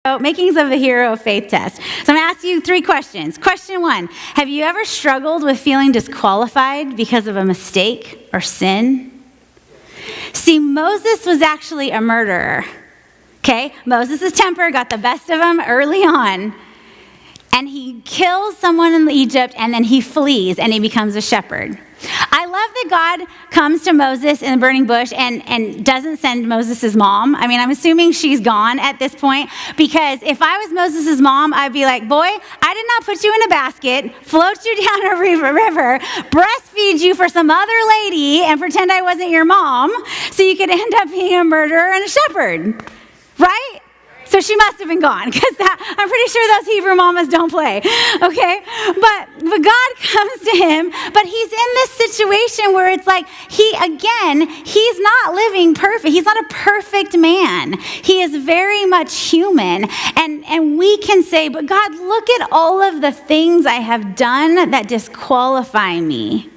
Makings of a hero of faith test. So I'm going to ask you 3 questions. Question 1, have you ever struggled with feeling disqualified because of a mistake or sin? See, Moses was actually a murderer. Okay, Moses' temper got the best of him early on. And he kills someone in Egypt, and then he flees, and he becomes a shepherd. I love that God comes to Moses in the burning bush and doesn't send Moses' mom. I mean, I'm assuming she's gone at this point, because if I was Moses' mom, I'd be like, boy, I did not put you in a basket, float you down a river, breastfeed you for some other lady, and pretend I wasn't your mom, so you could end up being a murderer and a shepherd, right? So she must have been gone, because I'm pretty sure those Hebrew mamas don't play, okay? But God comes to him, but he's in this situation where it's like, he's not living perfect. He's not a perfect man. He is very much human. And we can say, but God, look at all of the things I have done that disqualify me.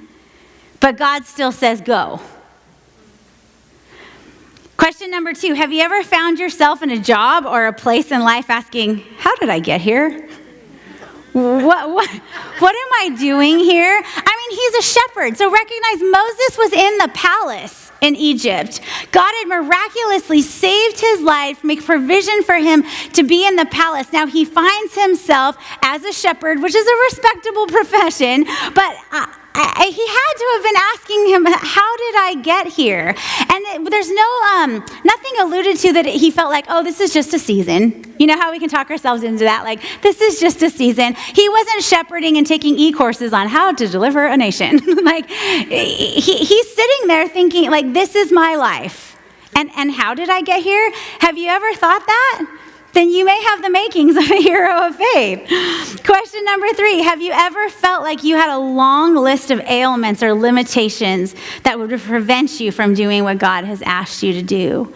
But God still says, go. Question number 2, have you ever found yourself in a job or a place in life asking, how did I get here? What am I doing here? I mean, he's a shepherd. So recognize Moses was in the palace in Egypt. God had miraculously saved his life, make provision for him to be in the palace. Now he finds himself as a shepherd, which is a respectable profession, but he had to have been asking him, how did I get here? And there's nothing alluded to that he felt like, oh, this is just a season. You know how we can talk ourselves into that? Like, this is just a season. He wasn't shepherding and taking e-courses on how to deliver a nation. Like, he's sitting there thinking, like, this is my life. And how did I get here? Have you ever thought that? Then you may have the makings of a hero of faith. Question number 3, have you ever felt like you had a long list of ailments or limitations that would prevent you from doing what God has asked you to do?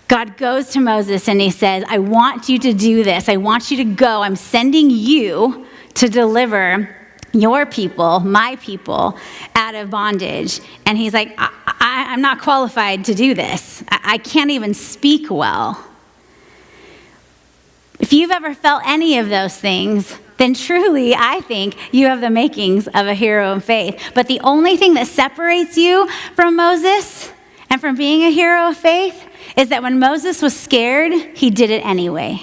God goes to Moses and he says, I want you to do this. I want you to go. I'm sending you to deliver your people, my people, out of bondage. And he's like, I'm not qualified to do this. I can't even speak well. If you've ever felt any of those things, then truly, I think you have the makings of a hero of faith. But the only thing that separates you from Moses and from being a hero of faith is that when Moses was scared, he did it anyway.